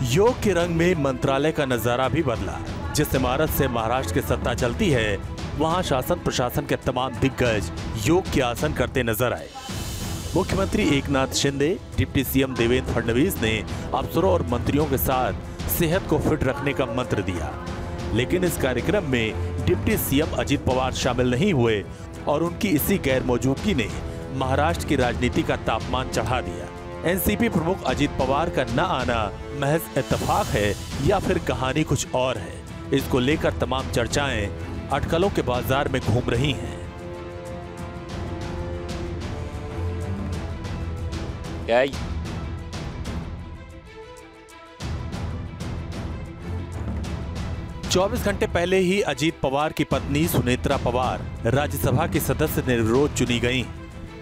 योग के रंग में मंत्रालय का नजारा भी बदला। जिस इमारत से महाराष्ट्र की सत्ता चलती है, वहां शासन प्रशासन के तमाम दिग्गज योग के आसन करते नजर आए। मुख्यमंत्री एकनाथ शिंदे, डिप्टी सीएम देवेंद्र फडणवीस ने अफसरों और मंत्रियों के साथ सेहत को फिट रखने का मंत्र दिया। लेकिन इस कार्यक्रम में डिप्टी सीएम अजित पवार शामिल नहीं हुए और उनकी इसी गैर मौजूदगी ने महाराष्ट्र की राजनीति का तापमान चढ़ा दिया। एनसीपी प्रमुख अजित पवार का न आना महज इत्तेफाक है या फिर कहानी कुछ और है, इसको लेकर तमाम चर्चाएं अटकलों के बाजार में घूम रही हैं। क्या 24 घंटे पहले ही अजित पवार की पत्नी सुनेत्रा पवार राज्यसभा की सदस्य निर्विरोध चुनी गईं।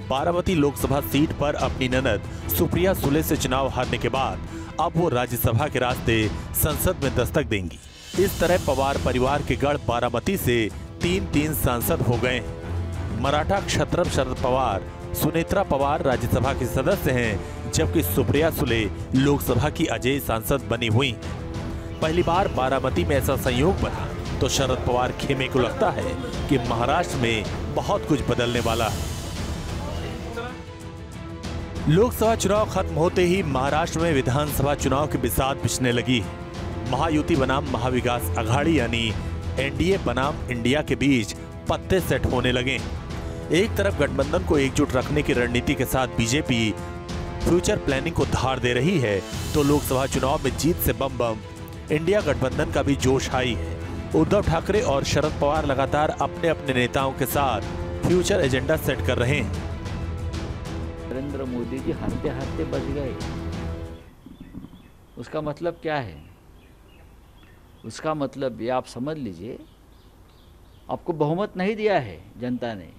बारामती लोकसभा सीट पर अपनी ननद सुप्रिया सुले से चुनाव हारने के बाद अब वो राज्यसभा के रास्ते संसद में दस्तक देंगी। इस तरह पवार परिवार के गढ़ बारामती से 3 सांसद हो गए हैं। मराठा क्षत्रप शरद पवार, सुनेत्रा पवार राज्यसभा के सदस्य हैं, जबकि सुप्रिया सुले लोकसभा की अजेय सांसद बनी हुई हैं। पहली बार बारामती में ऐसा संयोग बना तो शरद पवार खेमे को लगता है कि महाराष्ट्र में बहुत कुछ बदलने वाला है। लोकसभा चुनाव खत्म होते ही महाराष्ट्र में विधानसभा चुनाव की बिसात बिछने लगी। महायुति बनाम महाविकास अघाड़ी यानी एनडीए बनाम इंडिया के बीच पत्ते सेट होने लगे। एक तरफ गठबंधन को एकजुट रखने की रणनीति के साथ बीजेपी फ्यूचर प्लानिंग को धार दे रही है, तो लोकसभा चुनाव में जीत से बम बम इंडिया गठबंधन का भी जोश हाई है। उद्धव ठाकरे और शरद पवार लगातार अपने अपने नेताओं के साथ फ्यूचर एजेंडा सेट कर रहे हैं। नरेंद्र मोदी जी हारते हारते बच गए। उसका मतलब क्या है? उसका मतलब ये आप समझ लीजिए, आपको बहुमत नहीं दिया है जनता ने,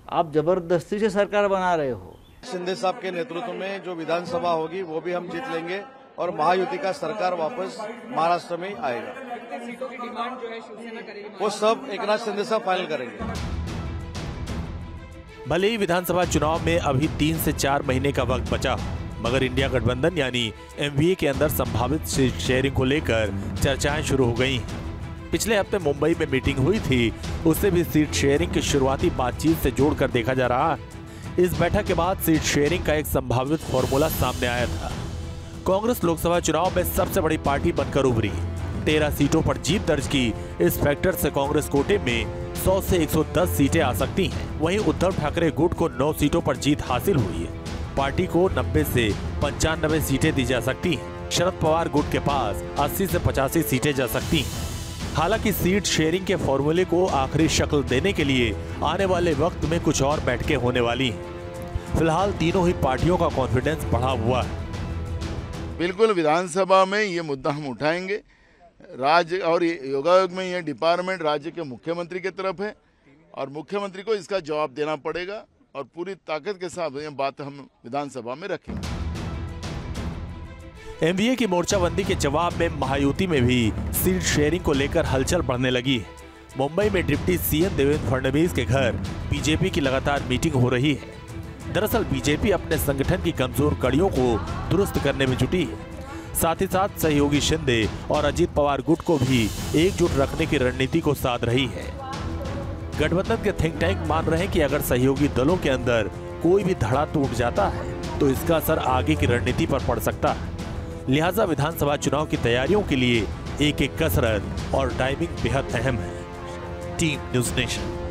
आप जबरदस्ती से सरकार बना रहे हो। शिंदे साहब के नेतृत्व में जो विधानसभा होगी वो भी हम जीत लेंगे और महायुति का सरकार वापस महाराष्ट्र में आएगा। सीटों की डिमांड जो है शिवसेना करेगी, वो सब एकनाथ शिंदे साहब फाइनल करेंगे। भले ही विधानसभा चुनाव में अभी 3 से 4 महीने का वक्त बचा, मगर इंडिया गठबंधन यानी एमवीए के अंदर संभावित सीट शेयरिंग को लेकर चर्चाएं शुरू हो गई। पिछले हफ्ते मुंबई में मीटिंग हुई थी, उससे भी सीट शेयरिंग की शुरुआती बातचीत से जोड़कर देखा जा रहा है। इस बैठक के बाद सीट शेयरिंग का एक संभावित फॉर्मूला सामने आया था। कांग्रेस लोकसभा चुनाव में सबसे बड़ी पार्टी बनकर उभरी। 13 सीटों पर जीत दर्ज की। इस फैक्टर से कांग्रेस कोटे में 100 से 110 सीटें आ सकती हैं। वहीं उद्धव ठाकरे गुट को 9 सीटों पर जीत हासिल हुई है। पार्टी को 90 से 95 सीटें दी जा सकती हैं। शरद पवार गुट के पास 80 से 85 सीटें जा सकती हैं। हालांकि सीट शेयरिंग के फॉर्मूले को आखिरी शक्ल देने के लिए आने वाले वक्त में कुछ और बैठकें होने वाली हैं। फिलहाल तीनों ही पार्टियों का कॉन्फिडेंस बढ़ा हुआ है। बिल्कुल विधानसभा में ये मुद्दा हम उठाएंगे। राज्य और योगायोग में ये डिपार्टमेंट राज्य के मुख्यमंत्री की तरफ है और मुख्यमंत्री को इसका जवाब देना पड़ेगा और पूरी ताकत के साथ ये बात हम विधानसभा में रखेंगे। एमवीए की मोर्चाबंदी के जवाब में महायुति में भी सीट शेयरिंग को लेकर हलचल बढ़ने लगी। मुंबई में डिप्टी सीएम देवेंद्र फडणवीस के घर बीजेपी की लगातार मीटिंग हो रही है। दरअसल बीजेपी अपने संगठन की कमजोर कड़ियों को दुरुस्त करने में जुटी है। साथ ही साथ सहयोगी शिंदे और अजित पवार गुट को भी एकजुट रखने की रणनीति को साध रही है। गठबंधन के थिंक टैंक मान रहे हैं कि अगर सहयोगी दलों के अंदर कोई भी धड़ा टूट जाता है तो इसका असर आगे की रणनीति पर पड़ सकता है। लिहाजा विधानसभा चुनाव की तैयारियों के लिए एक कसरत और टाइमिंग बेहद अहम है। Team news nation.